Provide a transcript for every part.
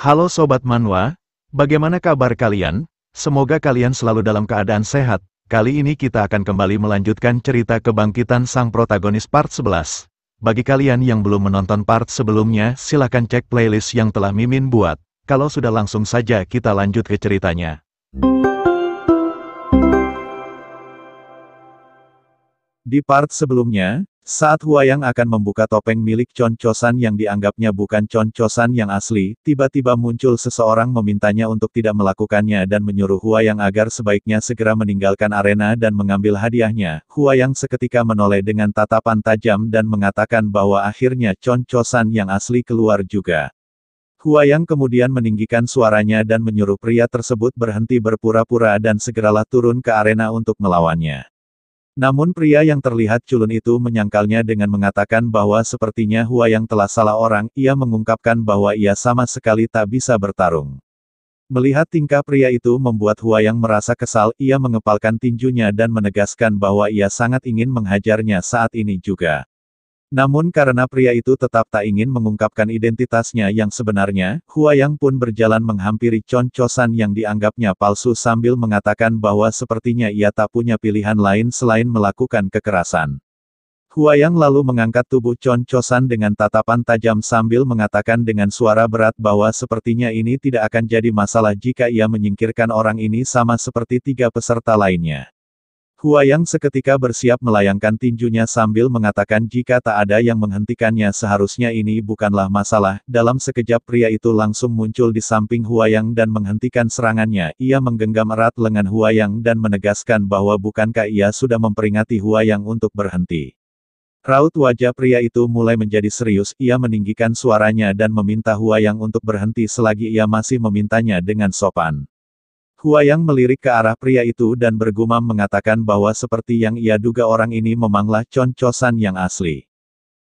Halo Sobat Manhwa, bagaimana kabar kalian? Semoga kalian selalu dalam keadaan sehat. Kali ini kita akan kembali melanjutkan cerita kebangkitan sang protagonis part 11. Bagi kalian yang belum menonton part sebelumnya, silakan cek playlist yang telah Mimin buat. Kalau sudah langsung saja kita lanjut ke ceritanya. Di part sebelumnya, saat Huayang akan membuka topeng milik Chon Chosan yang dianggapnya bukan Chon Chosan yang asli, tiba-tiba muncul seseorang memintanya untuk tidak melakukannya dan menyuruh Huayang agar sebaiknya segera meninggalkan arena dan mengambil hadiahnya. Huayang seketika menoleh dengan tatapan tajam dan mengatakan bahwa akhirnya Chon Chosan yang asli keluar juga. Huayang kemudian meninggikan suaranya dan menyuruh pria tersebut berhenti berpura-pura dan segeralah turun ke arena untuk melawannya. Namun pria yang terlihat culun itu menyangkalnya dengan mengatakan bahwa sepertinya Huayang telah salah orang, ia mengungkapkan bahwa ia sama sekali tak bisa bertarung. Melihat tingkah pria itu membuat Huayang merasa kesal, ia mengepalkan tinjunya dan menegaskan bahwa ia sangat ingin menghajarnya saat ini juga. Namun karena pria itu tetap tak ingin mengungkapkan identitasnya yang sebenarnya, Huayang pun berjalan menghampiri Chon Chosan yang dianggapnya palsu sambil mengatakan bahwa sepertinya ia tak punya pilihan lain selain melakukan kekerasan. Huayang lalu mengangkat tubuh Chon Chosan dengan tatapan tajam sambil mengatakan dengan suara berat bahwa sepertinya ini tidak akan jadi masalah jika ia menyingkirkan orang ini sama seperti tiga peserta lainnya. Huayang seketika bersiap melayangkan tinjunya sambil mengatakan jika tak ada yang menghentikannya seharusnya ini bukanlah masalah. Dalam sekejap pria itu langsung muncul di samping Huayang dan menghentikan serangannya. Ia menggenggam erat lengan Huayang dan menegaskan bahwa bukankah ia sudah memperingati Huayang untuk berhenti. Raut wajah pria itu mulai menjadi serius, ia meninggikan suaranya dan meminta Huayang untuk berhenti selagi ia masih memintanya dengan sopan. Huayang melirik ke arah pria itu dan bergumam mengatakan bahwa seperti yang ia duga orang ini memanglah Chon Chosan yang asli.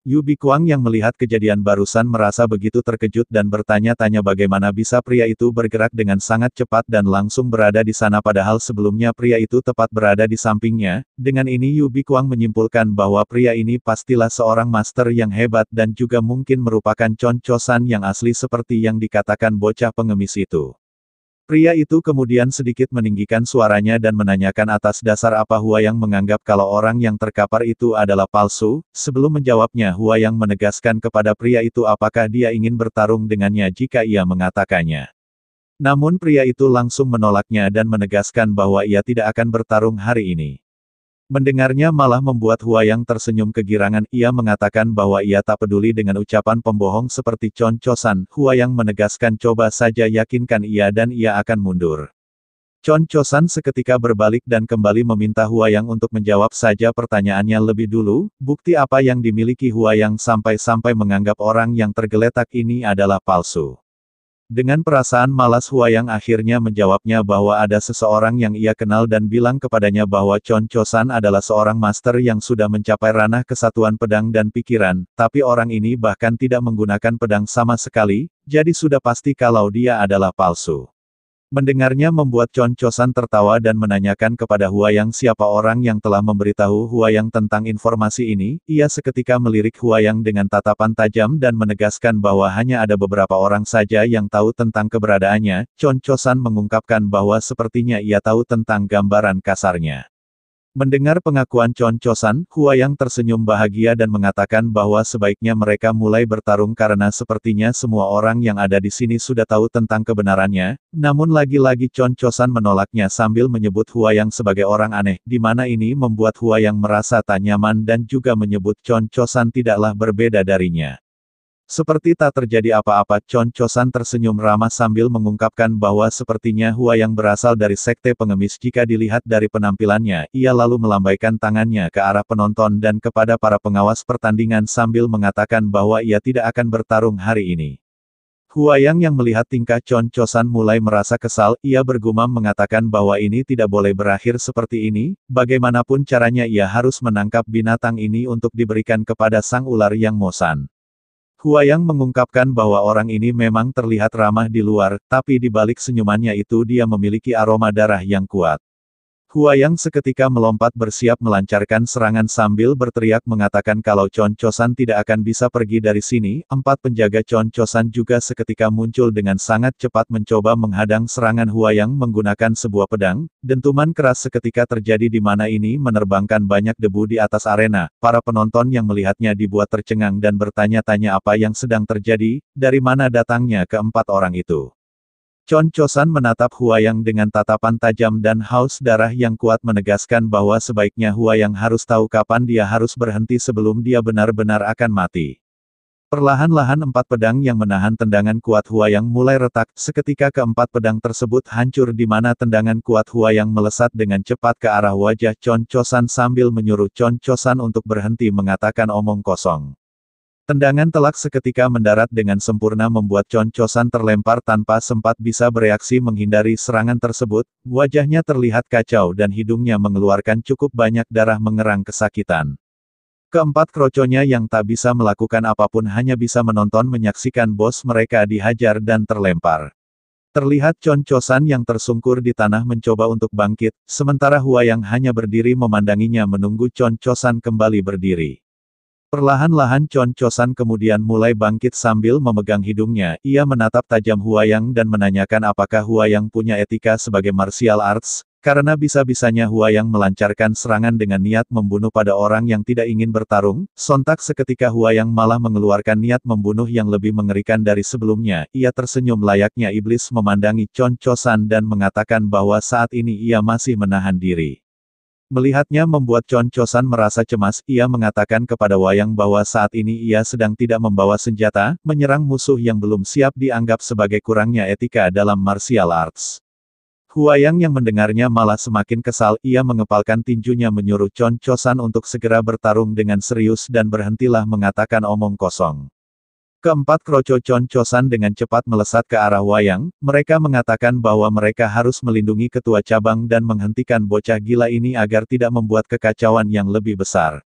Yu Bikuang yang melihat kejadian barusan merasa begitu terkejut dan bertanya-tanya bagaimana bisa pria itu bergerak dengan sangat cepat dan langsung berada di sana padahal sebelumnya pria itu tepat berada di sampingnya. Dengan ini Yu Bikuang menyimpulkan bahwa pria ini pastilah seorang master yang hebat dan juga mungkin merupakan Chon Chosan yang asli seperti yang dikatakan bocah pengemis itu. Pria itu kemudian sedikit meninggikan suaranya dan menanyakan atas dasar apa Huayang menganggap kalau orang yang terkapar itu adalah palsu. Sebelum menjawabnya Huayang menegaskan kepada pria itu apakah dia ingin bertarung dengannya jika ia mengatakannya. Namun pria itu langsung menolaknya dan menegaskan bahwa ia tidak akan bertarung hari ini. Mendengarnya malah membuat Huayang tersenyum kegirangan, ia mengatakan bahwa ia tak peduli dengan ucapan pembohong seperti Chon Chosan. Huayang menegaskan coba saja yakinkan ia dan ia akan mundur. Chon Chosan seketika berbalik dan kembali meminta Huayang untuk menjawab saja pertanyaannya lebih dulu, bukti apa yang dimiliki Huayang sampai-sampai menganggap orang yang tergeletak ini adalah palsu. Dengan perasaan malas Huayang akhirnya menjawabnya bahwa ada seseorang yang ia kenal dan bilang kepadanya bahwa Chon Chosan adalah seorang master yang sudah mencapai ranah kesatuan pedang dan pikiran, tapi orang ini bahkan tidak menggunakan pedang sama sekali, jadi sudah pasti kalau dia adalah palsu. Mendengarnya membuat Chon Chosan tertawa dan menanyakan kepada Huayang siapa orang yang telah memberitahu Huayang tentang informasi ini. Ia seketika melirik Huayang dengan tatapan tajam dan menegaskan bahwa hanya ada beberapa orang saja yang tahu tentang keberadaannya. Chon Chosan mengungkapkan bahwa sepertinya ia tahu tentang gambaran kasarnya. Mendengar pengakuan Chon Chosan, Huayang tersenyum bahagia dan mengatakan bahwa sebaiknya mereka mulai bertarung karena sepertinya semua orang yang ada di sini sudah tahu tentang kebenarannya. Namun lagi-lagi Chon Chosan menolaknya sambil menyebut Huayang sebagai orang aneh, di mana ini membuat Huayang merasa tak nyaman dan juga menyebut Chon Chosan tidaklah berbeda darinya. Seperti tak terjadi apa-apa, Chon Chosan tersenyum ramah sambil mengungkapkan bahwa sepertinya Huayang berasal dari sekte pengemis jika dilihat dari penampilannya. Ia lalu melambaikan tangannya ke arah penonton dan kepada para pengawas pertandingan sambil mengatakan bahwa ia tidak akan bertarung hari ini. Huayang yang melihat tingkah Chon Chosan mulai merasa kesal, ia bergumam mengatakan bahwa ini tidak boleh berakhir seperti ini, bagaimanapun caranya ia harus menangkap binatang ini untuk diberikan kepada sang ular yang mosan. Huayang mengungkapkan bahwa orang ini memang terlihat ramah di luar, tapi di balik senyumannya itu dia memiliki aroma darah yang kuat. Huayang seketika melompat bersiap melancarkan serangan sambil berteriak mengatakan kalau Chon Chosan tidak akan bisa pergi dari sini. Empat penjaga Chon Chosan juga seketika muncul dengan sangat cepat mencoba menghadang serangan Huayang menggunakan sebuah pedang. Dentuman keras seketika terjadi di mana ini menerbangkan banyak debu di atas arena. Para penonton yang melihatnya dibuat tercengang dan bertanya-tanya apa yang sedang terjadi, dari mana datangnya keempat orang itu. Chon Chosan menatap Huayang dengan tatapan tajam dan haus darah yang kuat menegaskan bahwa sebaiknya Huayang harus tahu kapan dia harus berhenti sebelum dia benar-benar akan mati. Perlahan-lahan empat pedang yang menahan tendangan kuat Huayang mulai retak, seketika keempat pedang tersebut hancur di mana tendangan kuat Huayang melesat dengan cepat ke arah wajah Chon Chosan sambil menyuruh Chon Chosan untuk berhenti mengatakan omong kosong. Tendangan telak seketika mendarat dengan sempurna membuat Chon Chosan terlempar tanpa sempat bisa bereaksi menghindari serangan tersebut, wajahnya terlihat kacau dan hidungnya mengeluarkan cukup banyak darah mengerang kesakitan. Keempat kroconya yang tak bisa melakukan apapun hanya bisa menonton menyaksikan bos mereka dihajar dan terlempar. Terlihat Chon Chosan yang tersungkur di tanah mencoba untuk bangkit, sementara Huayang hanya berdiri memandanginya menunggu Chon Chosan kembali berdiri. Perlahan-lahan Chon Chosan kemudian mulai bangkit sambil memegang hidungnya, ia menatap tajam Huayang dan menanyakan apakah Huayang punya etika sebagai martial arts, karena bisa-bisanya Huayang melancarkan serangan dengan niat membunuh pada orang yang tidak ingin bertarung, sontak seketika Huayang malah mengeluarkan niat membunuh yang lebih mengerikan dari sebelumnya, ia tersenyum layaknya iblis memandangi Chon Chosan dan mengatakan bahwa saat ini ia masih menahan diri. Melihatnya membuat Chon Chosan merasa cemas, ia mengatakan kepada Huayang bahwa saat ini ia sedang tidak membawa senjata, menyerang musuh yang belum siap dianggap sebagai kurangnya etika dalam martial arts. Huayang yang mendengarnya malah semakin kesal, ia mengepalkan tinjunya menyuruh Chon Chosan untuk segera bertarung dengan serius dan berhentilah mengatakan omong kosong. Keempat kroco Chon Chosan dengan cepat melesat ke arah Huayang, mereka mengatakan bahwa mereka harus melindungi ketua cabang dan menghentikan bocah gila ini agar tidak membuat kekacauan yang lebih besar.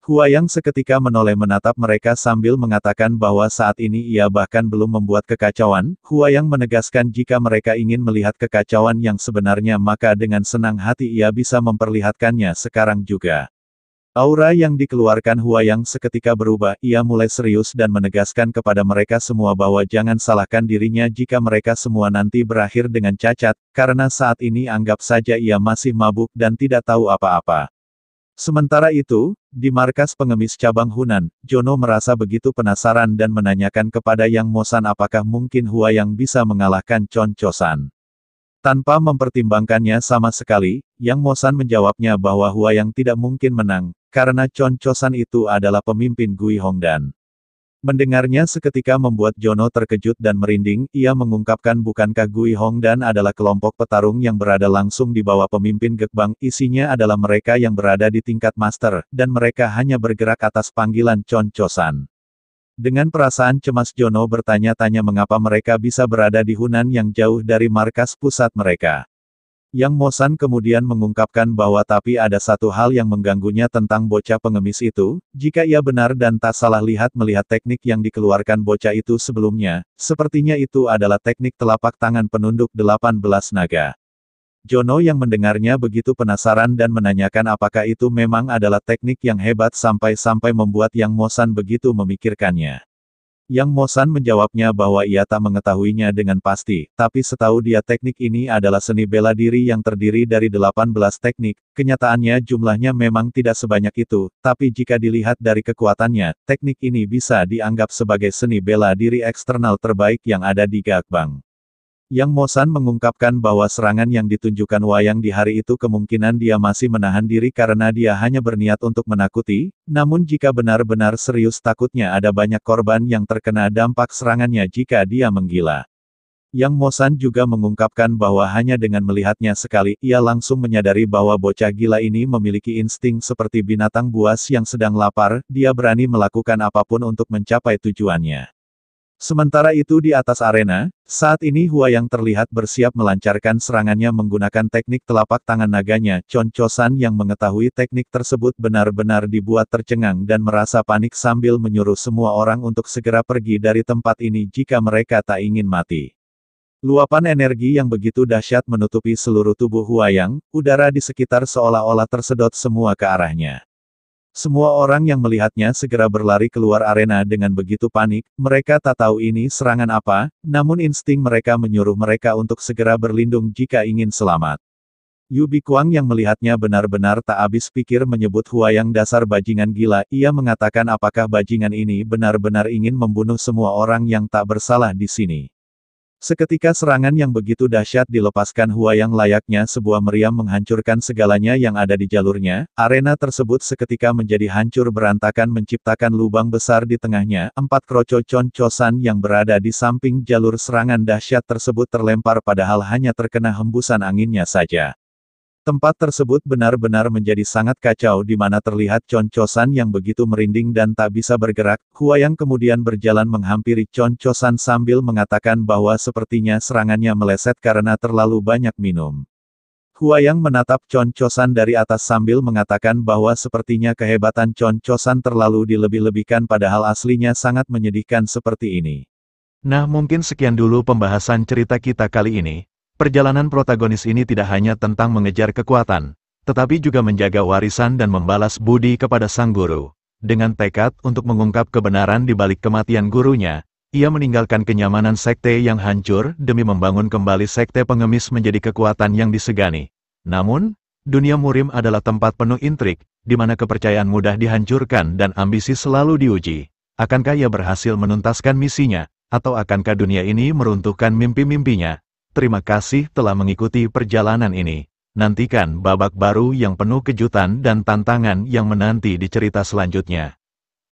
Huayang seketika menoleh menatap mereka sambil mengatakan bahwa saat ini ia bahkan belum membuat kekacauan. Huayang menegaskan jika mereka ingin melihat kekacauan yang sebenarnya maka dengan senang hati ia bisa memperlihatkannya sekarang juga. Aura yang dikeluarkan Huayang seketika berubah, ia mulai serius dan menegaskan kepada mereka semua bahwa jangan salahkan dirinya jika mereka semua nanti berakhir dengan cacat, karena saat ini anggap saja ia masih mabuk dan tidak tahu apa-apa. Sementara itu, di markas pengemis cabang Hunan, Jono merasa begitu penasaran dan menanyakan kepada Yang Mosan apakah mungkin Huayang bisa mengalahkan Chon Chosan. Tanpa mempertimbangkannya sama sekali, Yang Mosan menjawabnya bahwa Huayang tidak mungkin menang, karena Chon Chosan itu adalah pemimpin Gui Hongdan. Mendengarnya seketika membuat Jono terkejut dan merinding, ia mengungkapkan bukankah Gui Hongdan adalah kelompok petarung yang berada langsung di bawah pemimpin Gekbang, isinya adalah mereka yang berada di tingkat master, dan mereka hanya bergerak atas panggilan Chon Chosan. Dengan perasaan cemas Jono bertanya-tanya mengapa mereka bisa berada di Hunan yang jauh dari markas pusat mereka. Yang Mosan kemudian mengungkapkan bahwa tapi ada satu hal yang mengganggunya tentang bocah pengemis itu, jika ia benar dan tak salah melihat teknik yang dikeluarkan bocah itu sebelumnya, sepertinya itu adalah teknik telapak tangan penunduk 18 naga. Jono yang mendengarnya begitu penasaran dan menanyakan apakah itu memang adalah teknik yang hebat sampai-sampai membuat Yang Mosan begitu memikirkannya. Yang Mosan menjawabnya bahwa ia tak mengetahuinya dengan pasti, tapi setahu dia teknik ini adalah seni bela diri yang terdiri dari 18 teknik, kenyataannya jumlahnya memang tidak sebanyak itu, tapi jika dilihat dari kekuatannya, teknik ini bisa dianggap sebagai seni bela diri eksternal terbaik yang ada di Gekbang. Yang Mosan mengungkapkan bahwa serangan yang ditunjukkan Huayang di hari itu kemungkinan dia masih menahan diri karena dia hanya berniat untuk menakuti, namun jika benar-benar serius takutnya ada banyak korban yang terkena dampak serangannya jika dia menggila. Yang Mosan juga mengungkapkan bahwa hanya dengan melihatnya sekali, ia langsung menyadari bahwa bocah gila ini memiliki insting seperti binatang buas yang sedang lapar, dia berani melakukan apapun untuk mencapai tujuannya. Sementara itu di atas arena, saat ini Huayang terlihat bersiap melancarkan serangannya menggunakan teknik telapak tangan naganya. Chon Chosan yang mengetahui teknik tersebut benar-benar dibuat tercengang dan merasa panik sambil menyuruh semua orang untuk segera pergi dari tempat ini jika mereka tak ingin mati. Luapan energi yang begitu dahsyat menutupi seluruh tubuh Huayang, udara di sekitar seolah-olah tersedot semua ke arahnya. Semua orang yang melihatnya segera berlari keluar arena dengan begitu panik, mereka tak tahu ini serangan apa, namun insting mereka menyuruh mereka untuk segera berlindung jika ingin selamat. Yu Bikuang yang melihatnya benar-benar tak habis pikir menyebut Huayang dasar bajingan gila, ia mengatakan apakah bajingan ini benar-benar ingin membunuh semua orang yang tak bersalah di sini. Seketika serangan yang begitu dahsyat dilepaskan Huayang layaknya sebuah meriam menghancurkan segalanya yang ada di jalurnya, arena tersebut seketika menjadi hancur berantakan menciptakan lubang besar di tengahnya, 4 kroco Chon-chosan yang berada di samping jalur serangan dahsyat tersebut terlempar padahal hanya terkena hembusan anginnya saja. Tempat tersebut benar-benar menjadi sangat kacau di mana terlihat Chon-chosan yang begitu merinding dan tak bisa bergerak. Huayang kemudian berjalan menghampiri Chon-chosan sambil mengatakan bahwa sepertinya serangannya meleset karena terlalu banyak minum. Huayang menatap Chon-chosan dari atas sambil mengatakan bahwa sepertinya kehebatan Chon-chosan terlalu dilebih-lebihkan padahal aslinya sangat menyedihkan seperti ini. Nah, mungkin sekian dulu pembahasan cerita kita kali ini. Perjalanan protagonis ini tidak hanya tentang mengejar kekuatan, tetapi juga menjaga warisan dan membalas budi kepada sang guru. Dengan tekad untuk mengungkap kebenaran di balik kematian gurunya, ia meninggalkan kenyamanan sekte yang hancur demi membangun kembali sekte pengemis menjadi kekuatan yang disegani. Namun, dunia murim adalah tempat penuh intrik, di mana kepercayaan mudah dihancurkan dan ambisi selalu diuji. Akankah ia berhasil menuntaskan misinya, atau akankah dunia ini meruntuhkan mimpi-mimpinya? Terima kasih telah mengikuti perjalanan ini. Nantikan babak baru yang penuh kejutan dan tantangan yang menanti di cerita selanjutnya.